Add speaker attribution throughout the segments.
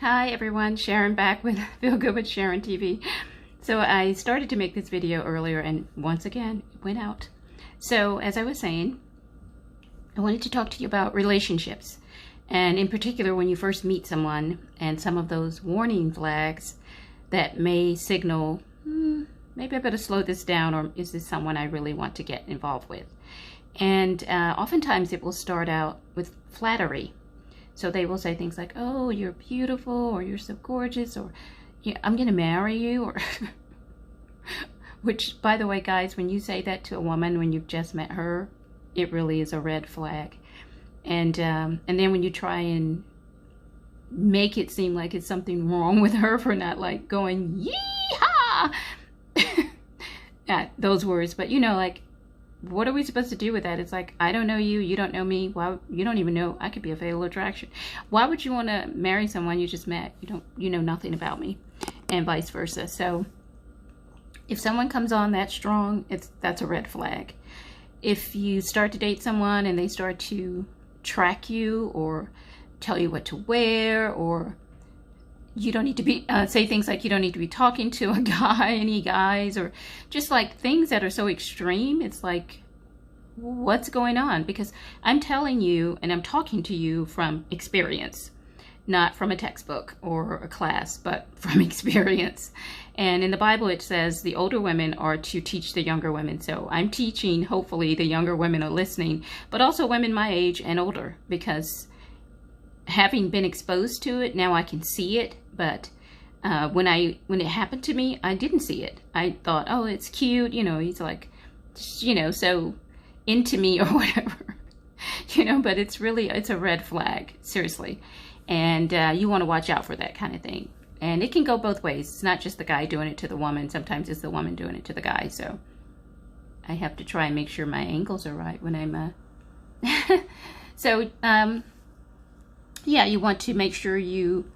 Speaker 1: Hi everyone, Sharon back with Feel Good with Sharon TV. So I started to make this video earlier and once again it went out. So as I was saying, I wanted to talk to you about relationships, and in particular when you first meet someone and some of those warning flags that may signal, maybe I better slow this down, or is this someone I really want to get involved with? And oftentimes it will start out with flattery. So they will say things like, oh, you're beautiful, or you're so gorgeous, or yeah, I'm going to marry you, or which, by the way, guys, when you say that to a woman when you've just met her, it really is a red flag. And then when you try and make it seem like it's something wrong with her for not like going, yee-haw, yeah, those words, but you know, like, what are we supposed to do with that? It's like, I don't know you, you don't know me. Why, you don't even know I could be a fatal attraction. Why would you want to marry someone you just met? You know nothing about me, and vice versa. So if someone comes on that strong, that's a red flag. If you start to date someone and they start to track you or tell you what to wear, or you don't need to be say things like you don't need to be talking to a guy, any guys, or just like things that are so extreme, it's like, what's going on? Because I'm telling you and I'm talking to you from experience, not from a textbook or a class, but from experience. And in the Bible it says the older women are to teach the younger women. So I'm teaching, hopefully the younger women are listening, but also women my age and older, because having been exposed to it, now I can see it. But when it happened to me, I didn't see it. I thought, oh, it's cute, you know, he's like, you know, so into me or whatever, you know, but it's a red flag, seriously. And you want to watch out for that kind of thing. And it can go both ways. It's not just the guy doing it to the woman. Sometimes it's the woman doing it to the guy. So I have to try and make sure my angles are right when I'm so yeah, you want to make sure you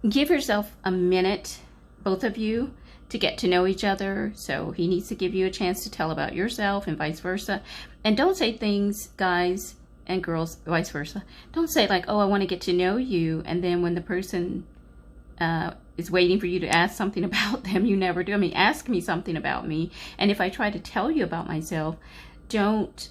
Speaker 1: give yourself a minute, both of you, to get to know each other. So he needs to give you a chance to tell about yourself and vice versa. And don't say things, guys and girls, vice versa. Don't say like, oh, I want to get to know you. And then when the person is waiting for you to ask something about them, you never do. I mean, ask me something about me. And if I try to tell you about myself, don't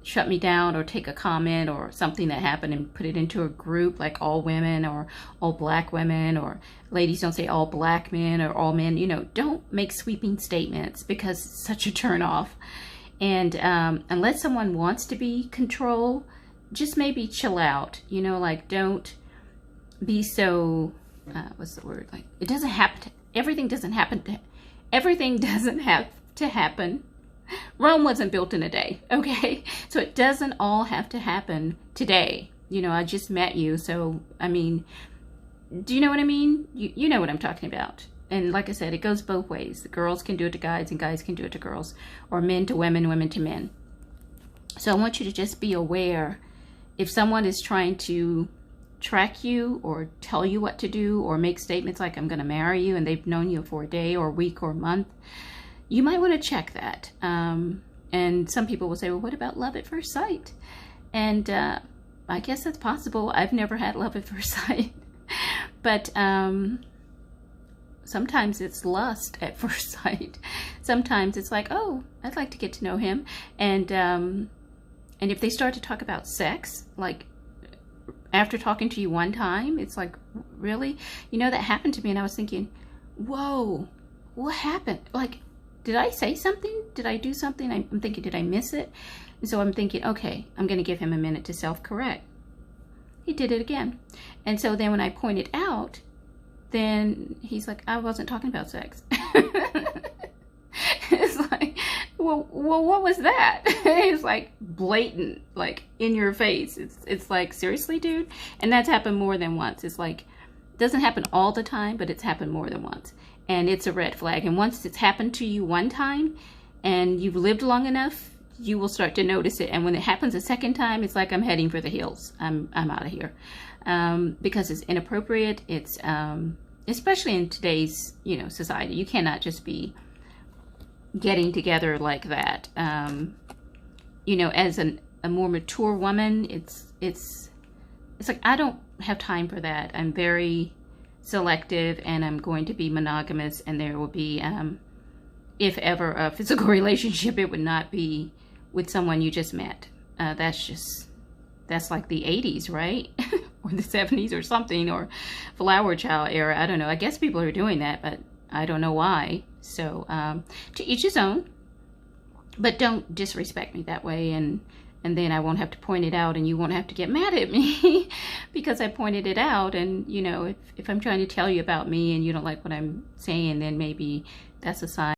Speaker 1: shut me down or take a comment or something that happened and put it into a group like all women or all black women, or ladies don't say all black men or all men. You know, don't make sweeping statements, because it's such a turn off. And unless someone wants to be control, just maybe chill out, you know, like don't be so what's the word, like it doesn't happen to, everything doesn't have to happen. Rome wasn't built in a day, okay? So it doesn't all have to happen today. You know, I just met you, so, I mean, do you know what I mean? You know what I'm talking about. And like I said, it goes both ways. The girls can do it to guys, and guys can do it to girls, or men to women, women to men. So I want you to just be aware if someone is trying to track you or tell you what to do or make statements like, I'm going to marry you, and they've known you for a day or a week or a month. You might want to check that. And some people will say, well, what about love at first sight? And I guess that's possible. I've never had love at first sight. But sometimes it's lust at first sight. Sometimes it's like, oh, I'd like to get to know him. And if they start to talk about sex, like after talking to you one time, it's like, really? You know, that happened to me, and I was thinking, whoa, what happened? Like, did I say something? Did I do something? I'm thinking, did I miss it? And so I'm thinking, okay, I'm going to give him a minute to self-correct. He did it again. And so then when I pointed out, then he's like, I wasn't talking about sex. It's like, well, what was that? It's like blatant, like in your face. It's like, seriously, dude? And that's happened more than once. It's like, it doesn't happen all the time, but it's happened more than once. And it's a red flag. And once it's happened to you one time and you've lived long enough, you will start to notice it. And when it happens a second time, it's like, I'm heading for the hills. I'm out of here. Because it's inappropriate. It's especially in today's, you know, society. You cannot just be getting together like that. You know, as a more mature woman, it's like, I don't have time for that. I'm very selective, and I'm going to be monogamous, and there will be, if ever, a physical relationship, it would not be with someone you just met. That's like the 80s, right? Or the 70s or something, or flower child era. I don't know. I guess people are doing that, but I don't know why. So to each his own. But don't disrespect me that way, and then I won't have to point it out, and you won't have to get mad at me because I pointed it out. And, you know, if I'm trying to tell you about me and you don't like what I'm saying, then maybe that's a sign